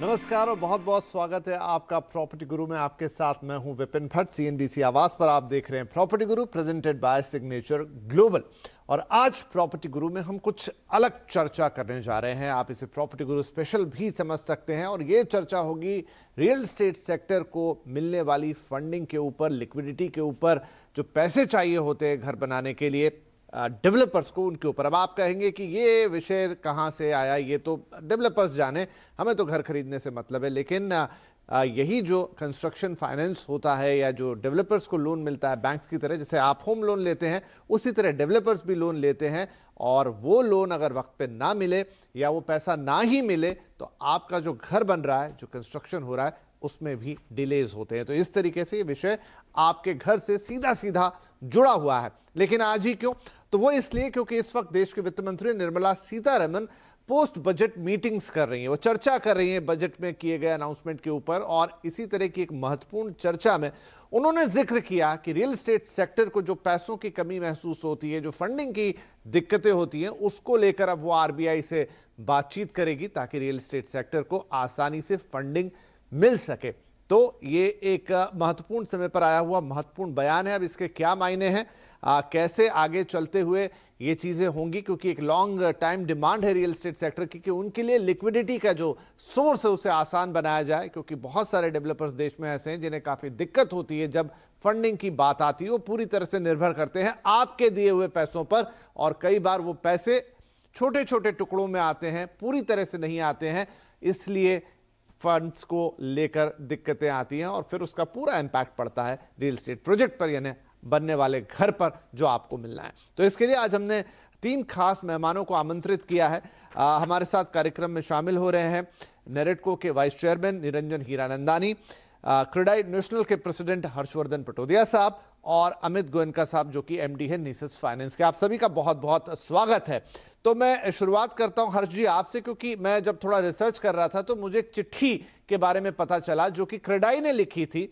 नमस्कार और बहुत बहुत स्वागत है आपका प्रॉपर्टी गुरु में। आपके साथ मैं हूं विपिन भट्ट। सीएनबीसी आवाज पर आप देख रहे हैं property Guru presented by signature global. और आज प्रॉपर्टी गुरु में हम कुछ अलग चर्चा करने जा रहे हैं। आप इसे प्रॉपर्टी गुरु स्पेशल भी समझ सकते हैं। और ये चर्चा होगी रियल एस्टेट सेक्टर को मिलने वाली फंडिंग के ऊपर, लिक्विडिटी के ऊपर, जो पैसे चाहिए होते हैं घर बनाने के लिए डेवलपर्स को, उनके ऊपर। अब आप कहेंगे कि ये विषय कहाँ से आया, ये तो डेवलपर्स जाने, हमें तो घर खरीदने से मतलब है। लेकिन यही जो कंस्ट्रक्शन फाइनेंस होता है या जो डेवलपर्स को लोन मिलता है बैंक्स की तरह, जैसे आप होम लोन लेते हैं उसी तरह डेवलपर्स भी लोन लेते हैं। और वो लोन अगर वक्त पे ना मिले या वो पैसा ना ही मिले तो आपका जो घर बन रहा है, जो कंस्ट्रक्शन हो रहा है, उसमें भी डिलेज होते हैं। तो इस तरीके से ये विषय आपके घर से सीधा सीधा जुड़ा हुआ है। लेकिन आज ही क्यों? तो वो इसलिए क्योंकि इस वक्त देश के वित्त मंत्री Nirmala Sitharaman post budget meetings कर रही हैं। वो चर्चा कर रही हैं बजट में किए गए अनाउंसमेंट के ऊपर। और इसी तरह की एक महत्वपूर्ण चर्चा में उन्होंने जिक्र किया कि रियल एस्टेट सेक्टर को जो पैसों की कमी महसूस होती है, जो फंडिंग की दिक्कतें होती हैं, उसको लेकर अब वो आरबीआई से बातचीत करेगी ताकि रियल एस्टेट सेक्टर को आसानी से फंडिंग मिल सके। तो ये एक महत्वपूर्ण समय पर आया हुआ महत्वपूर्ण बयान है। अब इसके क्या मायने हैं, कैसे आगे चलते हुए ये चीज़ें होंगी, क्योंकि एक लॉन्ग टाइम डिमांड है रियल एस्टेट सेक्टर की कि उनके लिए लिक्विडिटी का जो सोर्स है उसे आसान बनाया जाए। क्योंकि बहुत सारे डेवलपर्स देश में ऐसे हैं जिन्हें काफ़ी दिक्कत होती है जब फंडिंग की बात आती है। वो पूरी तरह से निर्भर करते हैं आपके दिए हुए पैसों पर। और कई बार वो पैसे छोटे छोटे टुकड़ों में आते हैं, पूरी तरह से नहीं आते हैं, इसलिए फंड्स को लेकर दिक्कतें आती हैं और फिर उसका पूरा इंपैक्ट पड़ता है रियल एस्टेट प्रोजेक्ट पर, यानी बनने वाले घर पर जो आपको मिलना है। तो इसके लिए आज हमने 3 खास मेहमानों को आमंत्रित किया है। हमारे साथ कार्यक्रम में शामिल हो रहे हैं नेरेडको के vice chairman Niranjan Hiranandani, CREDAI national के प्रेसिडेंट हर्षवर्धन पटोदिया साहब और अमित गोयनका साहब जो कि एमडी है निसस फाइनेंस के। आप सभी का बहुत बहुत स्वागत है। तो मैं शुरुआत करता हूं हर्ष जी आपसे, क्योंकि मैं जब थोड़ा रिसर्च कर रहा था तो मुझे एक चिट्ठी के बारे में पता चला जो कि क्रेडाई ने लिखी थी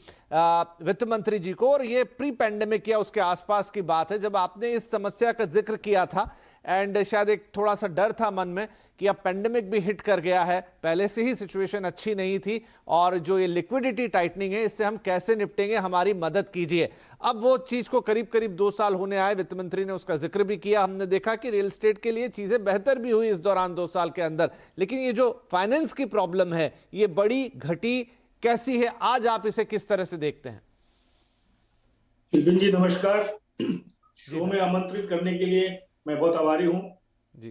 वित्त मंत्री जी को। और ये प्री पैंडेमिक या उसके आसपास की बात है जब आपने इस समस्या का जिक्र किया था। एंड शायद एक थोड़ा सा डर था मन में कि अब पेंडेमिक भी हिट कर गया है, पहले से ही सिचुएशन अच्छी नहीं थी और जो ये लिक्विडिटी टाइटनिंग है इससे हम कैसे निपटेंगे, हमारी मदद कीजिए। अब वो चीज को करीब करीब 2 साल होने आए, वित्त मंत्री ने उसका जिक्र भी किया। हमने देखा कि रियल एस्टेट के लिए चीजें बेहतर भी हुई इस दौरान 2 साल के अंदर। लेकिन ये जो फाइनेंस की प्रॉब्लम है ये बड़ी घटी, कैसी है, आज आप इसे किस तरह से देखते हैं? विपिन जी नमस्कार। शो में आमंत्रित करने के लिए मैं बहुत आभारी हूं जी।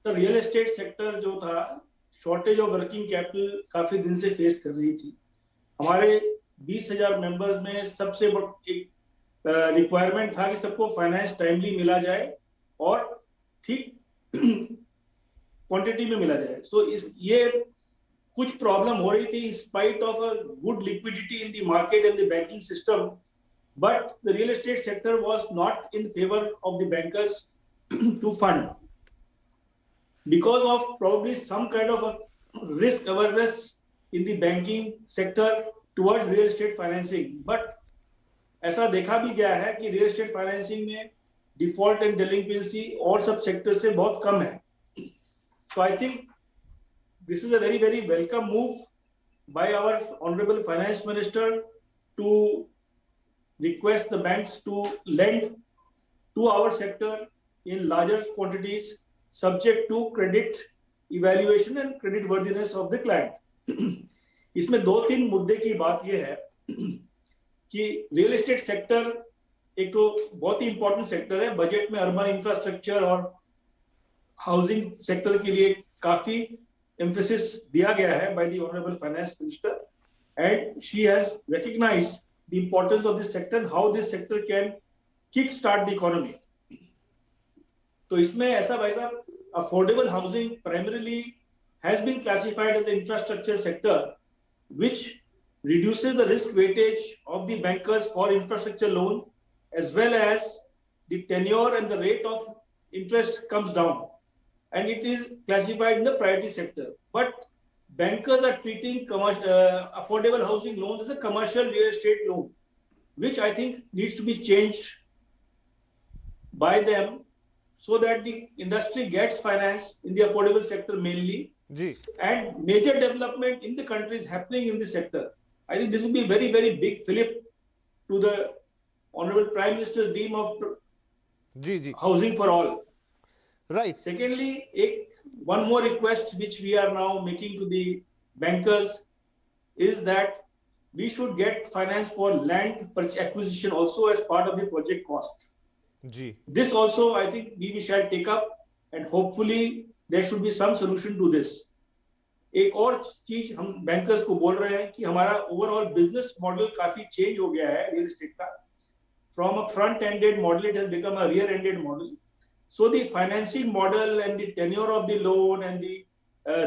तो रियल एस्टेट सेक्टर जो था, शॉर्टेज ऑफ वर्किंग कैपिटल काफी दिन से फेस कर रही थी। हमारे 20,000 मेंबर्स में सबसे एक रिक्वायरमेंट था कि सबको फाइनेंस टाइमली मिला जाए और ठीक क्वांटिटी में मिला जाए। सो ये कुछ प्रॉब्लम हो रही थी spite of a good liquidity in the market and the banking system, but the real estate sector was not in favor of the bankers to fund because of probably some kind of a risk awareness in the banking sector towards real estate financing. But ऐसा देखा भी गया है कि real estate financing में default and delinquency और सब sector से बहुत कम है। So I think this is a very very welcome move by our honorable finance minister to request the banks to lend to our sector in larger quantities subject to credit evaluation and credit worthiness of the client। इसमें 2-3 मुद्दे की बात यह है कि real estate sector एक तो बहुत ही इंपॉर्टेंट सेक्टर है। बजट में अर्बन इंफ्रास्ट्रक्चर और हाउसिंग सेक्टर के लिए काफी एम्फेसिस दिया गया है by the honourable finance minister and she has recognised the importance of this sector and how this sector can kick start the economy। तो इसमें ऐसा भाई साहब, affordable housing primarily has been classified as the infrastructure sector which reduces the risk weightage of the bankers for infrastructure loan as well as the tenure and the rate of interest comes down and it is classified in the priority sector। But bankers are treating affordable housing loans as a commercial real estate loan, which I think needs to be changed by them so that the industry gets finance in the affordable sector mainly. Ji. And major development in the country is happening in this sector. I think this will be a very, very big fillip to the Honorable Prime Minister's dream of housing for all. Right. Secondly, one more request which we are now making to the bankers is that we should get finance for land acquisition also as part of the project cost. This also I think we shall take up, and hopefully there should be some solution to this. एक और चीज हम bankers को बोल रहे हैं कि हमारा ओवरऑल बिजनेस मॉडल काफी चेंज हो गया है रियल एस्टेट का. From a front-ended model, it has become a rear-ended model. So the financing model and the tenure of the loan and the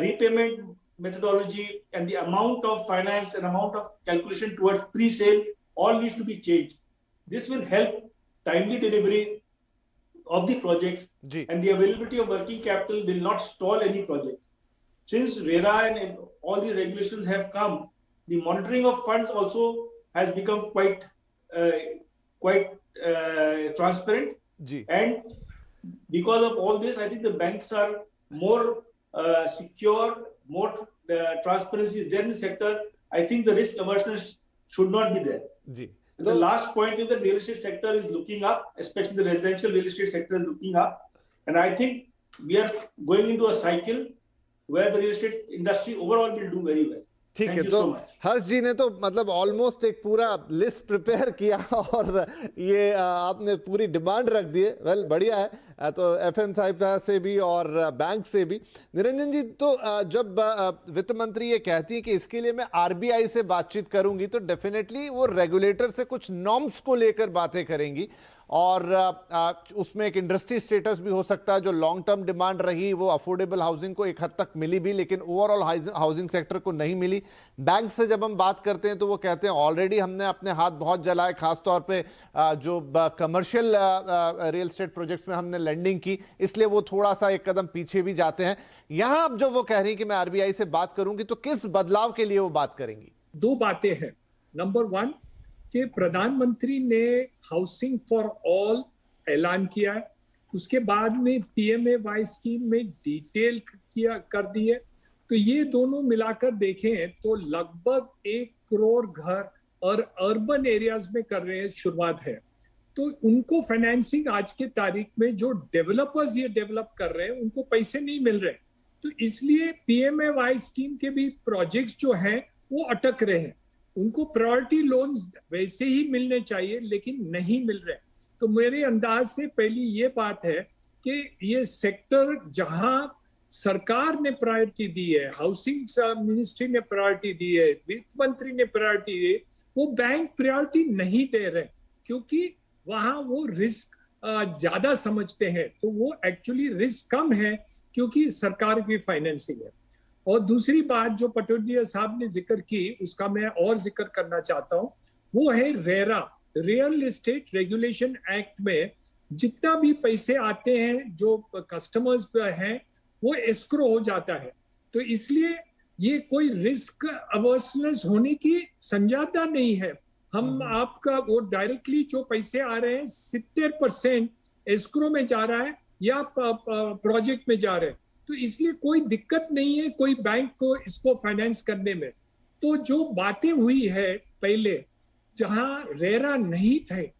repayment methodology and the amount of finance and amount of calculation towards pre-sale all needs to be changed. This will help timely delivery of the projects, and the availability of working capital will not stall any project. Since RERA and all the regulations have come, the monitoring of funds also has become quite transparent. And because of all this, I think the banks are more secure, more transparency is there in the sector. I think the risk aversion should not be there. The last point is that real estate sector is looking up, especially the residential real estate sector is looking up. And I think we are going into a cycle where the real estate industry overall will do very well. ठीक है, तो हर्ष जी ने तो मतलब almost एक पूरा list prepare किया और ये आपने पूरी डिमांड रख दी है. वेल, बढ़िया है. तो एफएम साहिब से भी और बैंक से भी. निरंजन जी, तो जब वित्त मंत्री ये कहती है कि इसके लिए मैं आरबीआई से बातचीत करूंगी, तो डेफिनेटली वो रेगुलेटर से कुछ नॉर्म्स को लेकर बातें करेंगी और उसमें एक इंडस्ट्री स्टेटस भी हो सकता है. जो लॉन्ग टर्म डिमांड रही वो अफोर्डेबल हाउसिंग को एक हद तक मिली भी, लेकिन ओवरऑल हाउसिंग सेक्टर को नहीं मिली. बैंक से जब हम बात करते हैं तो वो कहते हैं ऑलरेडी हमने अपने हाथ बहुत जलाए, खासतौर पे जो कमर्शियल रियल एस्टेट प्रोजेक्ट्स में हमने लेंडिंग की, इसलिए वो थोड़ा सा एक कदम पीछे भी जाते हैं. यहां अब जो वो कह रही है कि मैं आरबीआई से बात करूंगी, तो किस बदलाव के लिए वो बात करेंगी? दो बातें हैं. नंबर वन कि प्रधानमंत्री ने हाउसिंग फॉर ऑल ऐलान किया है, उसके बाद में पीएमएवाई स्कीम में डिटेल कर दी है. तो ये दोनों मिलाकर देखें तो लगभग 1 करोड़ घर और अर्बन एरियाज में कर रहे हैं, शुरुआत है. तो उनको फाइनेंसिंग आज के तारीख में जो डेवलपर्स ये डेवलप कर रहे हैं उनको पैसे नहीं मिल रहे. तो इसलिए पीएमएवाई स्कीम के भी प्रोजेक्ट्स जो हैं वो अटक रहे हैं. उनको प्रायोरिटी लोन्स वैसे ही मिलने चाहिए लेकिन नहीं मिल रहे. तो मेरे अंदाज से पहली ये बात है कि ये सेक्टर जहां सरकार ने प्रायोरिटी दी है, हाउसिंग मिनिस्ट्री ने प्रायोरिटी दी है, वित्त मंत्री ने प्रायोरिटी दी, वो बैंक प्रायोरिटी नहीं दे रहे क्योंकि वहां वो रिस्क ज्यादा समझते हैं. तो वो एक्चुअली रिस्क कम है क्योंकि सरकार की फाइनेंसिंग है. और दूसरी बात जो पटोदिया साहब ने जिक्र की, उसका मैं और जिक्र करना चाहता हूं, वो है RERA, real estate regulation act में जितना भी पैसे आते हैं जो कस्टमर्स हैं वो एस्क्रो हो जाता है. तो इसलिए ये कोई रिस्क अवर्सनेस होने की संजाता नहीं है. हम आपका वो डायरेक्टली जो पैसे आ रहे हैं 70% एस्क्रो में जा रहा है या प्रोजेक्ट में जा रहे हैं. तो इसलिए कोई दिक्कत नहीं है कोई बैंक को इसको फाइनेंस करने में. तो जो बातें हुई है पहले जहां रेरा नहीं थे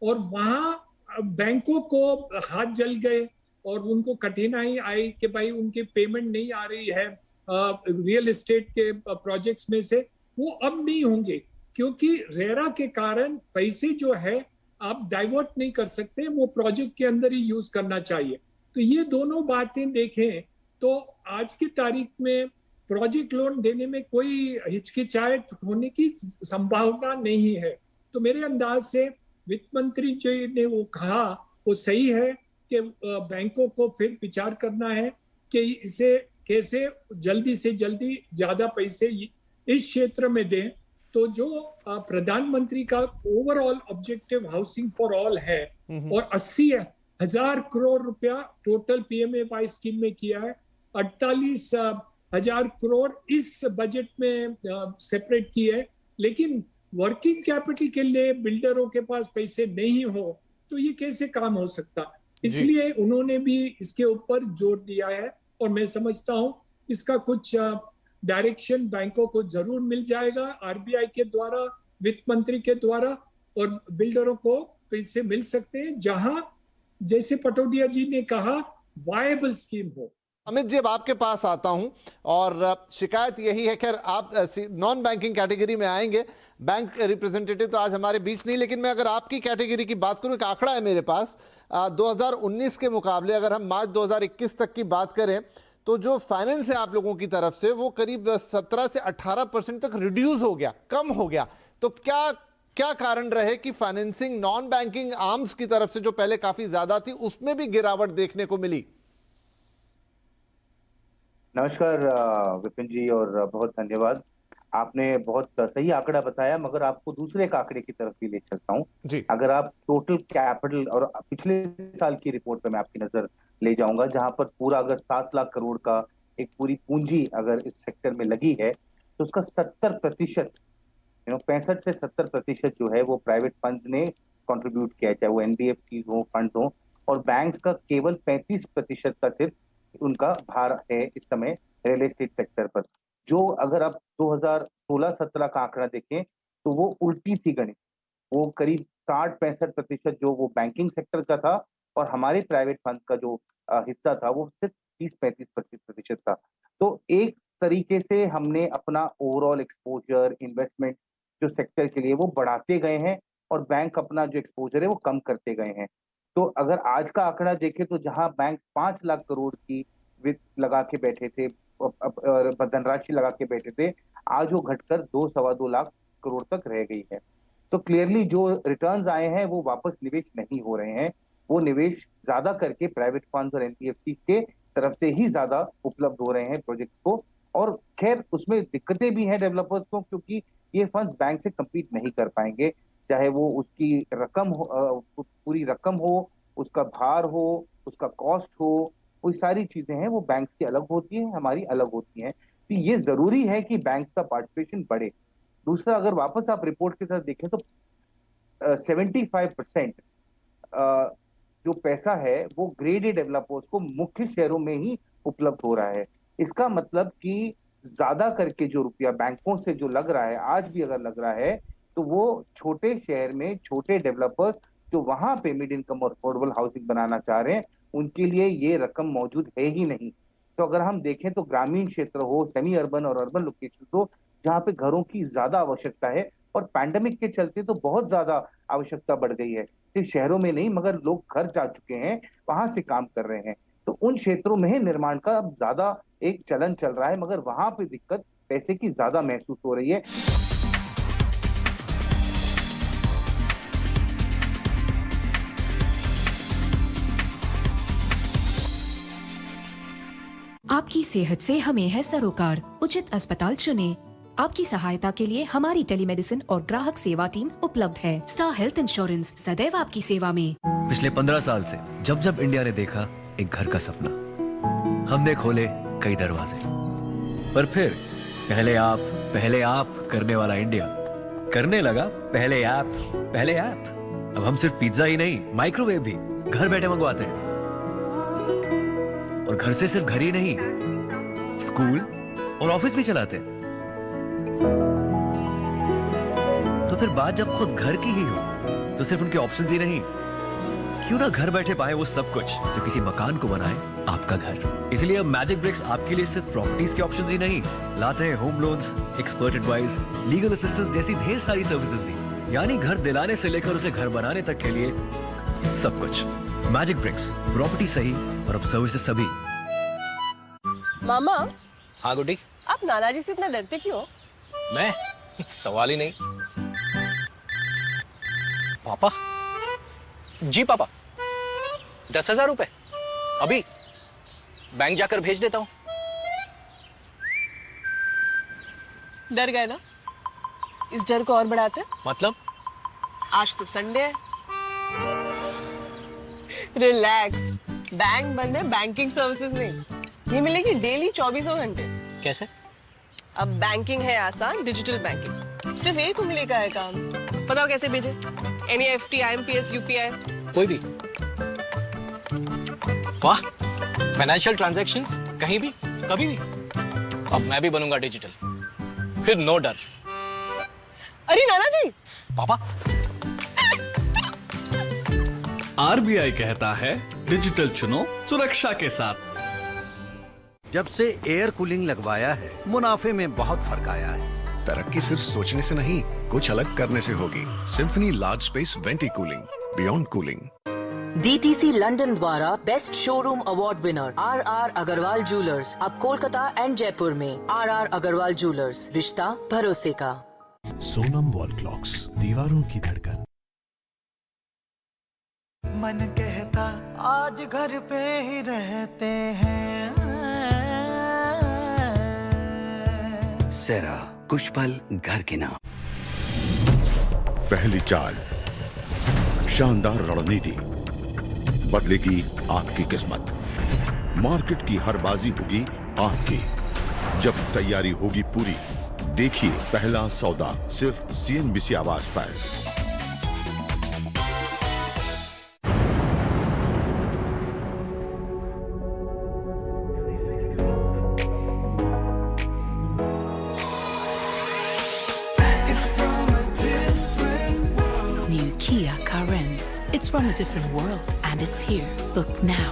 और वहां बैंकों को हाथ जल गए और उनको कठिनाई आई कि भाई उनकी पेमेंट नहीं आ रही है रियल एस्टेट के प्रोजेक्ट्स में से, वो अब नहीं होंगे क्योंकि रेरा के कारण पैसे जो है आप डाइवर्ट नहीं कर सकते, वो प्रोजेक्ट के अंदर ही यूज करना चाहिए. तो ये दोनों बातें देखें तो आज की तारीख में प्रोजेक्ट लोन देने में कोई हिचकिचाहट होने की संभावना नहीं है. तो मेरे अंदाज से वित्त मंत्री जी ने वो कहा वो सही है कि बैंकों को फिर विचार करना है कि इसे कैसे जल्दी से जल्दी ज्यादा पैसे इस क्षेत्र में दें. तो जो प्रधानमंत्री का overall objective housing for all है और 80,000 करोड़ रुपया टोटल पीएमएवाई स्कीम में किया है, 48,000 करोड़ इस बजट में सेपरेट किए है. लेकिन वर्किंग कैपिटल के लिए बिल्डरों के पास पैसे नहीं हो तो ये कैसे काम हो सकता. इसलिए उन्होंने भी इसके ऊपर जोर दिया है और मैं समझता हूं इसका कुछ डायरेक्शन बैंकों को जरूर मिल जाएगा आरबीआई के द्वारा, वित्त मंत्री के द्वारा, और बिल्डरों को पैसे मिल सकते हैं जहां, जैसे पटोदिया जी ने कहा, वायबल स्कीम हो। अमित जी, अब आपके पास आता हूं और शिकायत यही है, खैर आप नॉन बैंकिंग कैटेगरी में आएंगे, बैंक रिप्रेजेंटेटिव तो आज हमारे बीच नहीं, लेकिन मैं अगर आपकी कैटेगरी की बात करूं, एक आंकड़ा है मेरे पास 2019 के मुकाबले अगर हम मार्च 2021 तक की बात करें तो जो फाइनेंस है आप लोगों की तरफ से वो करीब 17 से 18% तक रिड्यूस हो गया, कम हो गया। तो क्या कारण रहे कि फाइनेंसिंग नॉन बैंकिंग आर्म्स की तरफ से जो पहले काफी ज्यादा थी उसमें भी गिरावट देखने को मिली? नमस्कार विपिन जी, और बहुत धन्यवाद। आपने बहुत सही आंकड़ा बताया, मगर आपको दूसरे एक आंकड़े की तरफ भी ले चलता हूं। अगर आप टोटल कैपिटल और पिछले साल की रिपोर्ट पे मैं आपकी नजर ले जाऊंगा, जहां पर पूरा अगर 7 लाख करोड़ का एक पूरी पूंजी अगर इस सेक्टर में लगी है तो उसका 70%, 65 से 70% जो है वो प्राइवेट फंड ने कंट्रीब्यूट किया है, चाहे वो एनबीएफसी हो, फंड हो, और बैंक्स का केवल 35% का सिर्फ उनका भार है इस समय रियल एस्टेट सेक्टर पर। जो अगर आप 2016-17 का आंकड़ा देखें तो वो उल्टी थी गणित, वो करीब 60-65% जो वो बैंकिंग सेक्टर का था और हमारे प्राइवेट फंड का जो हिस्सा था वो सिर्फ 30-35% था। तो एक तरीके से हमने अपना ओवरऑल एक्सपोजर, इन्वेस्टमेंट जो सेक्टर के लिए वो बढ़ाते गए हैं और बैंक अपना जो एक्सपोजर है वो कम करते गए हैं। तो अगर आज का आंकड़ा देखें तो जहां बैंक 5 लाख करोड़ की वित्त लगा के बैठे थे, धनराशि लगा के बैठे थे, आज वो घटकर 2-2.25 लाख करोड़ तक रह गई है। तो क्लियरली जो रिटर्न्स आए हैं वो वापस निवेश नहीं हो रहे हैं, वो निवेश ज्यादा करके प्राइवेट फंड्स और एनबीएफसी के तरफ से ही ज्यादा उपलब्ध हो रहे हैं प्रोजेक्ट्स को। और खैर उसमें दिक्कतें भी हैं डेवलपर्स को, क्योंकि ये फंड्स बैंक से कम्पीट नहीं कर पाएंगे, चाहे वो उसकी रकम हो, पूरी रकम हो, उसका भार हो, उसका कॉस्ट हो, वो सारी चीजें हैं वो बैंक्स की अलग होती हैं, हमारी अलग होती हैं। तो ये जरूरी है कि बैंक्स का पार्टिसिपेशन बढ़े। दूसरा, अगर वापस आप रिपोर्ट की तरफ देखें तो 75% जो पैसा है वो ग्रेड ए डेवलपर्स को मुख्य शहरों में ही उपलब्ध हो रहा है। इसका मतलब कि ज्यादा करके जो रुपया बैंकों से जो लग रहा है, आज भी अगर लग रहा है, तो वो छोटे शहर में छोटे डेवलपर्स जो वहां पे मिड इनकम और अफोर्डेबल हाउसिंग बनाना चाह रहे हैं उनके लिए ये रकम मौजूद है ही नहीं। तो अगर हम देखें तो ग्रामीण क्षेत्र हो, सेमी अर्बन और अर्बन लोकेशन हो, जहाँ पे घरों की ज्यादा आवश्यकता है, और पैंडेमिक के चलते तो बहुत ज्यादा आवश्यकता बढ़ गई है, सिर्फ शहरों में नहीं मगर लोग घर जा चुके हैं, वहां से काम कर रहे हैं, तो उन क्षेत्रों में निर्माण का ज्यादा एक चलन चल रहा है, मगर वहां पे दिक्कत पैसे की ज्यादा महसूस हो रही है। आपकी सेहत से हमें है सरोकार, उचित अस्पताल चुनें। आपकी सहायता के लिए हमारी टेलीमेडिसिन और ग्राहक सेवा टीम उपलब्ध है। स्टार हेल्थ इंश्योरेंस सदैव आपकी सेवा में। पिछले 15 साल से जब जब इंडिया ने देखा एक घर का सपना, हमने खोले कई दरवाजे, पर फिर पहले आप करने वाला इंडिया करने लगा पहले ऐप। अब हम सिर्फ पिज्जा ही नहीं, माइक्रोवेव भी घर बैठे मंगवाते हैं, और घर से सिर्फ घर ही नहीं, स्कूल और ऑफिस भी चलाते हैं। तो फिर बात जब खुद घर की ही हो तो सिर्फ उनके ऑप्शंस ही नहीं, क्यों ना घर बैठे पाए वो सब कुछ जो किसी मकान को बनाए आपका घर। इसलिए अब मैजिक ब्रिक्स आपके लिए सिर्फ प्रॉपर्टीज के ऑप्शंस ही नहीं लाते हैं, home loans, expert advice, legal assistance जैसी ढेर सारी सर्विसेज भी, यानी घर दिलाने से लेकर उसे घर बनाने तक के लिए सब कुछ। मैजिक ब्रिक्स, प्रॉपर्टी सही और अब सर्विसेज सभी। मामा। हाँ गुड्डी। आप नाना जी से इतना डरते क्यों? मैं? सवाल ही नहीं। पापा? जी पापा। 10,000 रुपए अभी बैंक जाकर भेज देता हूँ। डर गए ना? इस डर को और बढ़ाते? मतलब? आज तो संडे है। रिलैक्स, बैंक बंद है, बैंकिंग सर्विसेज नहीं, ये मिलेगी डेली 24 घंटे। कैसे? अब बैंकिंग है आसान, डिजिटल बैंकिंग, सिर्फ एक उंगली का है काम। बताओ कैसे भेजे? NEFT, IMPS, UPI? कोई भी। वाह, फाइनेंशियल ट्रांजैक्शंस कहीं भी कभी भी। अब मैं भी बनूंगा डिजिटल, फिर नो डर। अरे नाना जी, पापा। आरबीआई कहता है डिजिटल चुनो सुरक्षा के साथ। जब से एयर कूलिंग लगवाया है, मुनाफे में बहुत फर्क आया है। तरक्की सिर्फ सोचने से नहीं, कुछ अलग करने से होगी। Symphony large space venti cooling, beyond cooling. DTC London द्वारा best showroom award winner RR Agarwal jewellers अब कोलकाता एंड जयपुर में। RR अग्रवाल ज्वेलर्स, रिश्ता भरोसे का। सोनम वॉल क्लॉक्स, दीवारों की धड़कन। मन कहता आज घर पे ही रहते हैं। सेरा, कुछ पल घर के नाम। पहली चाल, शानदार रणनीति, बदलेगी आपकी किस्मत। मार्केट की हर बाजी होगी आपकी, जब तैयारी होगी पूरी। देखिए पहला सौदा सिर्फ CNBC आवाज पर। New Kia Carens. It's from a different world and it's here. Book now.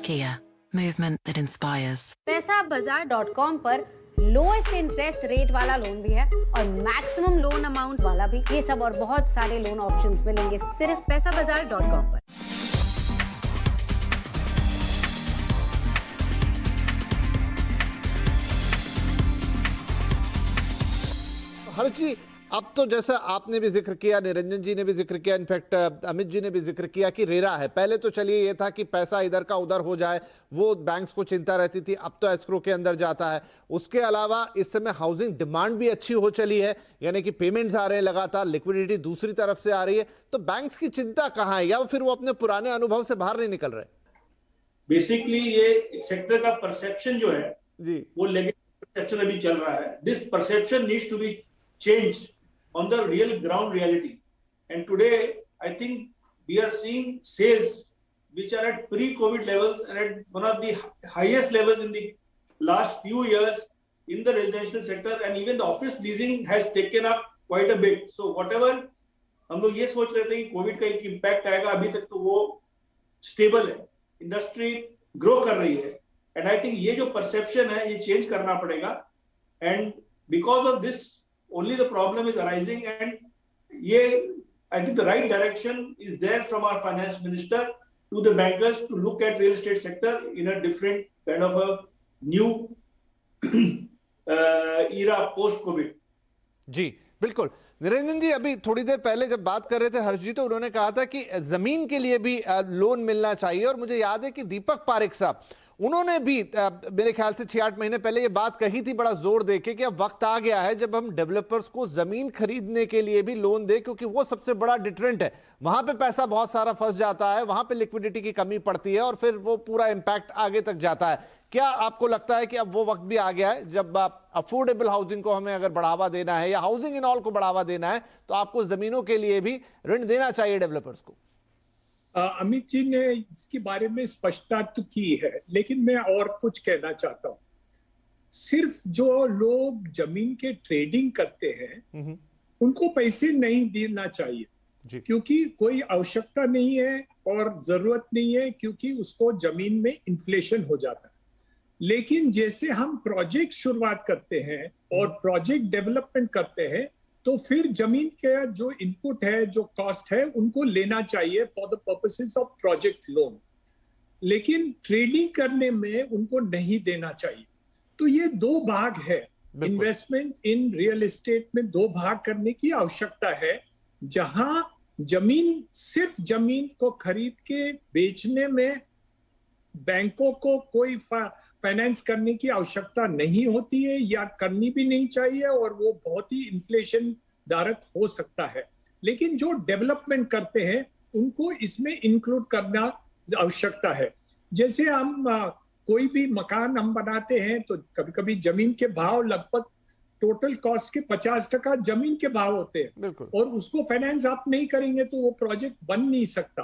Kia, movement that inspires. पैसाबाजार.com पर लोएस्ट इंटरेस्ट रेट वाला लोन भी है और मैक्सिमम लोन अमाउंट वाला भी। ये सब और बहुत सारे लोन ऑप्शंस मिलेंगे सिर्फ पैसाबाजार.com पर। हर्ष जी, अब तो जैसा आपने भी जिक्र किया, निरंजन जी ने भी जिक्र किया, इनफैक्ट अमित जी ने भी जिक्र किया कि रेरा है। पहले तो चलिए ये था कि पैसा इधर का उधर हो जाए, वो बैंक्स को चिंता रहती थी, अब तो एस्क्रो के अंदर जाता है। उसके अलावा इस समय हाउसिंग डिमांड भी अच्छी हो चली है, यानी कि पेमेंट्स आ रहे हैं लगातार, लिक्विडिटी दूसरी तरफ से आ रही है। तो बैंक्स की चिंता कहाँ है, या फिर वो अपने पुराने अनुभव से बाहर नहीं निकल रहे? बेसिकली ये सेक्टर का परसेप्शन जो है जी, वो लेगेसी परसेप्शन अभी चल रहा है। This perception needs to be changed on the real ground reality, and today I think we are seeing sales which are at pre-COVID levels and at one of the highest levels in the last few years in the residential sector, and even the office leasing has taken up quite a bit. So whatever हम लोग ये सोच रहे थे कि Covid का एक impact आएगा, अभी तक तो वो स्टेबल है, इंडस्ट्री ग्रो कर रही है, एंड आई थिंक ये जो परसेप्शन है ये चेंज करना पड़ेगा, and because of this only the problem is arising, and I think the right direction is there from our finance minister to the bankers to look at real estate sector in a different kind of a new era post COVID. जी बिल्कुल। निरंजन जी, अभी थोड़ी देर पहले जब बात कर रहे थे हर्ष जी, तो उन्होंने कहा था कि जमीन के लिए भी लोन मिलना चाहिए, और मुझे याद है कि दीपक पारेख साहब, उन्होंने भी मेरे ख्याल से 6-8 महीने पहले ये बात कही थी बड़ा जोर देके कि अब वक्त आ गया है जब हम डेवलपर्स को जमीन खरीदने के लिए भी लोन दे, क्योंकि वो सबसे बड़ा डिटरेंट है। वहां पे पैसा बहुत सारा फंस जाता है, वहां पे लिक्विडिटी की कमी पड़ती है, और फिर वो पूरा इंपैक्ट आगे तक जाता है। क्या आपको लगता है कि अब वो वक्त भी आ गया है जब अफोर्डेबल हाउसिंग को हमें अगर बढ़ावा देना है, या हाउसिंग इन ऑल को बढ़ावा देना है, तो आपको जमीनों के लिए भी ऋण देना चाहिए डेवलपर्स को? अमित जी ने इसके बारे में स्पष्टता तो की है, लेकिन मैं और कुछ कहना चाहता हूं। सिर्फ जो लोग जमीन के ट्रेडिंग करते हैं उनको पैसे नहीं देना चाहिए, क्योंकि कोई आवश्यकता नहीं है और जरूरत नहीं है, क्योंकि उसको जमीन में इन्फ्लेशन हो जाता है। लेकिन जैसे हम प्रोजेक्ट शुरुआत करते हैं और प्रोजेक्ट डेवलपमेंट करते हैं, तो फिर जमीन के जो इनपुट है, जो कॉस्ट है, उनको लेना चाहिए for the purposes of project loan, लेकिन ट्रेडिंग करने में उनको नहीं देना चाहिए। तो ये दो भाग है, इन्वेस्टमेंट इन रियल एस्टेट में दो भाग करने की आवश्यकता है, जहां जमीन, सिर्फ जमीन को खरीद के बेचने में बैंकों को कोई फाइनेंस करने की आवश्यकता नहीं होती है, या करनी भी नहीं चाहिए, और वो बहुत ही इन्फ्लेशन धारक हो सकता है। लेकिन जो डेवलपमेंट करते हैं उनको इसमें इंक्लूड करना आवश्यकता है। जैसे हम कोई भी मकान हम बनाते हैं तो कभी कभी जमीन के भाव लगभग टोटल कॉस्ट के 50% जमीन के भाव होते हैं, और उसको फाइनेंस आप नहीं करेंगे तो वो प्रोजेक्ट बन नहीं सकता।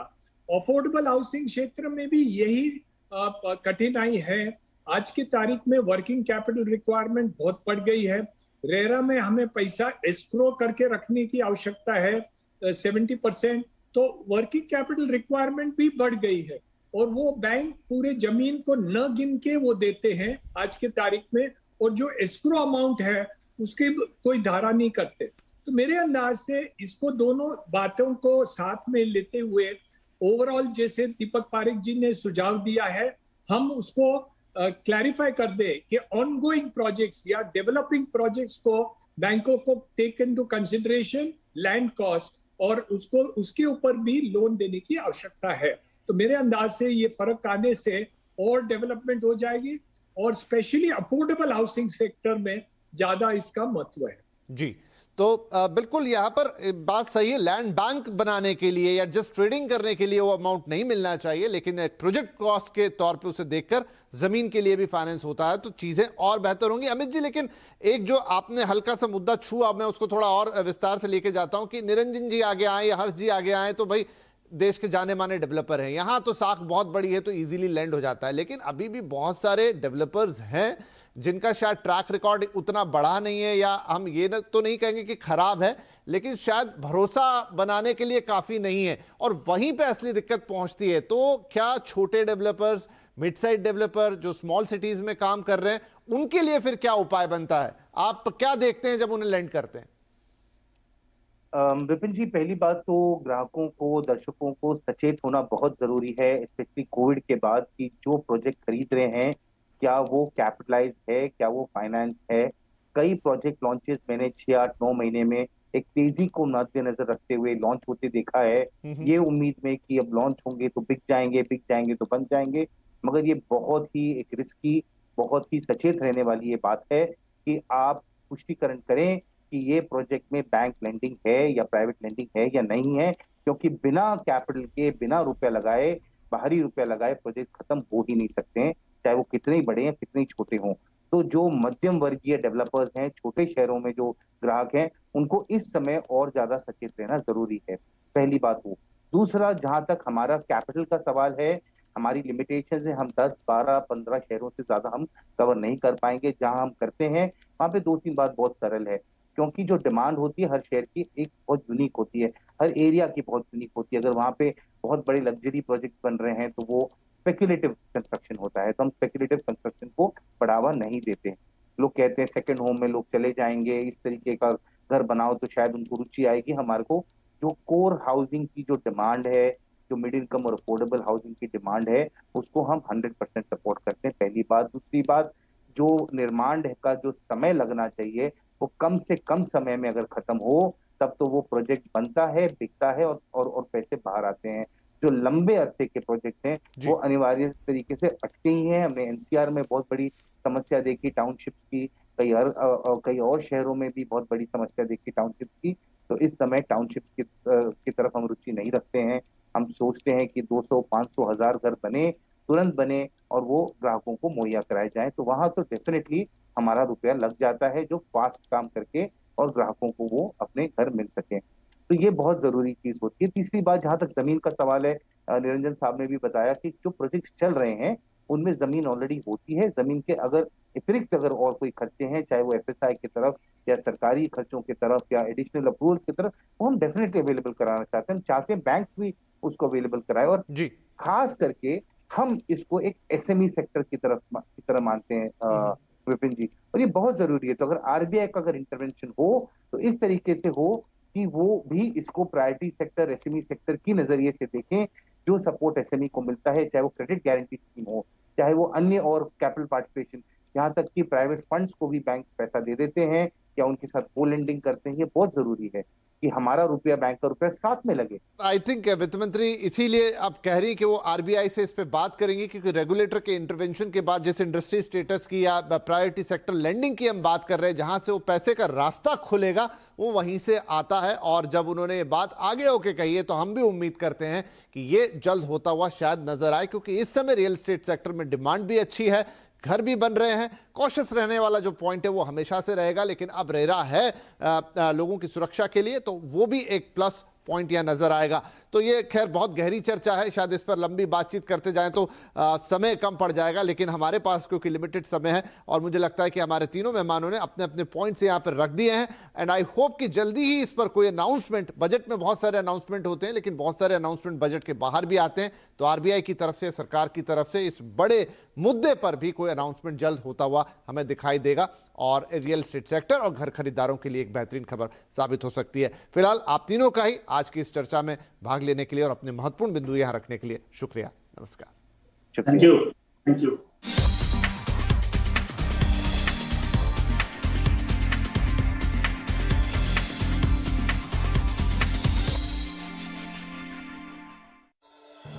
अफोर्डेबल हाउसिंग क्षेत्र में भी यही कठिनाई है। आज की तारीख में वर्किंग कैपिटल रिक्वायरमेंट बहुत बढ़ गई है। रेरा में हमें पैसा एस्क्रो करके रखने की आवश्यकता है 70%, तो वर्किंग कैपिटल रिक्वायरमेंट भी बढ़ गई है और वो बैंक पूरे जमीन को न गिन के वो देते हैं आज के तारीख में, और जो एस्क्रो अमाउंट है उसकी कोई धारा नहीं करते। तो मेरे अंदाज से इसको दोनों बातों को साथ में लेते हुए ओवरऑल जैसे दीपक पारेख जी ने सुझाव दिया है, हम उसको क्लैरिफाई कर दे कि ऑनगोइंग प्रोजेक्ट्स या डेवलपिंग प्रोजेक्ट्स को बैंकों को take into consideration land cost और उसको उसके ऊपर भी लोन देने की आवश्यकता है। तो मेरे अंदाज से ये फर्क आने से और डेवलपमेंट हो जाएगी और स्पेशली अफोर्डेबल हाउसिंग सेक्टर में ज्यादा इसका महत्व है। जी, तो बिल्कुल यहाँ पर बात सही है। लैंड बैंक बनाने के लिए या जस्ट ट्रेडिंग करने के लिए वो अमाउंट नहीं मिलना चाहिए, लेकिन एक प्रोजेक्ट कॉस्ट के तौर पे उसे देखकर जमीन के लिए भी फाइनेंस होता है तो चीजें और बेहतर होंगी। अमित जी, लेकिन एक जो आपने हल्का सा मुद्दा छुआ, मैं उसको थोड़ा और विस्तार से लेके जाता हूं कि निरंजन जी आगे आए या हर्ष जी आगे आए तो भाई देश के जाने माने डेवलपर हैं, यहाँ तो साख बहुत बड़ी है तो इजीली लैंड हो जाता है, लेकिन अभी भी बहुत सारे डेवलपर्स हैं जिनका शायद ट्रैक रिकॉर्ड उतना बड़ा नहीं है, या हम ये तो नहीं कहेंगे कि खराब है, लेकिन शायद भरोसा बनाने के लिए काफी नहीं है, और वहीं पे असली दिक्कत पहुंचती है। तो क्या छोटे डेवलपर्स, मिड साइज डेवलपर जो स्मॉल सिटीज में काम कर रहे हैं, उनके लिए फिर क्या उपाय बनता है? आप क्या देखते हैं जब उन्हें लैंड करते हैं? विपिन जी, पहली बात तो ग्राहकों को, दर्शकों को सचेत होना बहुत जरूरी है, स्पेशली कोविड के बाद, कि जो प्रोजेक्ट खरीद रहे हैं क्या वो कैपिटलाइज है, क्या वो फाइनेंस है। कई प्रोजेक्ट लॉन्चेस मैंने 6, 8, 9 महीने में एक तेजी को मद्देनजर रखते हुए लॉन्च होते देखा है, ये उम्मीद में कि अब लॉन्च होंगे तो बिक जाएंगे तो बन जाएंगे, मगर ये बहुत ही एक रिस्की, बहुत ही सचेत रहने वाली ये बात है कि आप पुष्टिकरण करें कि ये प्रोजेक्ट में बैंक लेंडिंग है या प्राइवेट लेंडिंग है या नहीं है, क्योंकि बिना कैपिटल के, बिना रुपया लगाए, बाहरी रुपया लगाए प्रोजेक्ट खत्म हो ही नहीं सकते हैं, चाहे वो कितने ही बड़े हैं कितने ही छोटे हों। तो जो मध्यम वर्गीय डेवलपर्स हैं, छोटे शहरों में जो ग्राहक हैं, उनको इस समय और ज्यादा सचेत रहना जरूरी है, पहली बात वो। दूसरा, जहां तक हमारा कैपिटल का सवाल है, हमारी लिमिटेशन है, हम 10, 12, 15 शहरों से ज्यादा हम कवर नहीं कर पाएंगे। जहां हम करते हैं वहां पे 2-3 बात बहुत सरल है, क्योंकि जो डिमांड होती है हर शहर की एक बहुत यूनिक होती है, हर एरिया की बहुत यूनिक होती है। अगर वहां पे बहुत बड़े लग्जरी प्रोजेक्ट बन रहे हैं तो वो स्पेक्युलेटिव कंस्ट्रक्शन होता है, तो हम स्पेक्युलेटिव कंस्ट्रक्शन को बढ़ावा नहीं देते। लोग कहते हैं सेकंड होम में लोग चले जाएंगे, इस तरीके का घर बनाओ तो शायद उनको रुचि आएगी। हमारे को जो कोर हाउसिंग की जो डिमांड है, जो मिड इनकम और अफोर्डेबल हाउसिंग की डिमांड है, उसको हम 100% सपोर्ट करते हैं, पहली बात। दूसरी बात, जो निर्माण का जो समय लगना चाहिए वो कम से कम समय में अगर खत्म हो तब तो वो प्रोजेक्ट बनता है, बिकता है और पैसे बाहर आते हैं। जो लंबे अरसे के प्रोजेक्ट हैं वो अनिवार्य तरीके से अटके ही हैं। हमने एनसीआर में बहुत बड़ी समस्या देखी, टाउनशिप की, कई और शहरों में भी बहुत बड़ी समस्या देखी टाउनशिप की। तो इस समय टाउनशिप की तरफ हम रुचि नहीं रखते हैं। हम सोचते हैं कि 200, 500, 1000 घर बने, तुरंत बने और वो ग्राहकों को मुहैया कराए जाए, तो वहां तो डेफिनेटली हमारा रुपया लग जाता है, जो फास्ट काम करके और ग्राहकों को वो अपने घर मिल सके। तो ये बहुत जरूरी चीज होती है। तीसरी बात, जहां तक जमीन का सवाल है, निरंजन साहब ने भी बताया कि जो प्रोजेक्ट्स चल रहे हैं उनमें जमीन ऑलरेडी होती है। जमीन के अगर अतिरिक्त अगर और कोई खर्चे हैं, चाहे वो एफएसआई की तरफ या सरकारी खर्चों की तरफ या एडिशनल अप्रूवल की तरफ, वो हम डेफिनेटली अवेलेबल कराना चाहते हैं। हम चाहते हैं बैंक्स भी उसको अवेलेबल कराए, और खास करके हम इसको एक एसएमई सेक्टर की तरह मानते हैं विपिन जी, और ये बहुत जरूरी है। तो अगर आरबीआई का अगर इंटरवेंशन हो तो इस तरीके से हो कि वो भी इसको प्रायोरिटी सेक्टर, एसएमई सेक्टर की नजरिए से देखें। जो सपोर्ट एसएमई को मिलता है, चाहे वो क्रेडिट गारंटी स्कीम हो, चाहे वो अन्य और कैपिटल पार्टिसिपेशन, यहाँ तक कि प्राइवेट फंड्स को भी बैंक पैसा दे देते हैं या उनके साथ को लेंडिंग करते हैं, ये बहुत जरूरी है कि हमारा रुपया, बैंक का रुपया साथ में लगे। आई थिंक वित्त मंत्री इसीलिए आप कह रही हैं कि वो आरबीआई से इस पे बात करेंगे, क्योंकि रेगुलेटर के इंटरवेंशन के बाद जैसे इंडस्ट्री स्टेटस की या प्रायोरिटी सेक्टर लेंडिंग की हम बात कर रहे हैं, जहां से वो पैसे का रास्ता खुलेगा वो वहीं से आता है। और जब उन्होंने ये बात आगे होके कही है तो हम भी उम्मीद करते हैं कि ये जल्द होता हुआ शायद नजर आए, क्योंकि इस समय रियल एस्टेट सेक्टर में डिमांड भी अच्छी है, घर भी बन रहे हैं। कॉशियस रहने वाला जो पॉइंट है वो हमेशा से रहेगा, लेकिन अब रेरा है लोगों की सुरक्षा के लिए, तो वो भी एक प्लस पॉइंट यहाँ नजर आएगा। तो ये खैर बहुत गहरी चर्चा है, शायद इस पर लंबी बातचीत करते जाएं तो समय कम पड़ जाएगा, लेकिन हमारे पास क्योंकि लिमिटेड समय है और मुझे लगता है कि हमारे तीनों मेहमानों ने अपने अपने पॉइंट्स यहाँ पर रख दिए हैं। एंड आई होप कि जल्दी ही इस पर कोई अनाउंसमेंट, बजट में बहुत सारे अनाउंसमेंट होते हैं लेकिन बहुत सारे अनाउंसमेंट बजट के बाहर भी आते हैं, तो आरबीआई की तरफ से, सरकार की तरफ से इस बड़े मुद्दे पर भी कोई अनाउंसमेंट जल्द होता हुआ हमें दिखाई देगा और रियल एस्टेट सेक्टर और घर खरीदारों के लिए एक बेहतरीन खबर साबित हो सकती है। फिलहाल आप तीनों का ही आज की इस चर्चा में भाग लेने के लिए और अपने महत्वपूर्ण बिंदु यहां रखने के लिए शुक्रिया। नमस्कार। Thank you.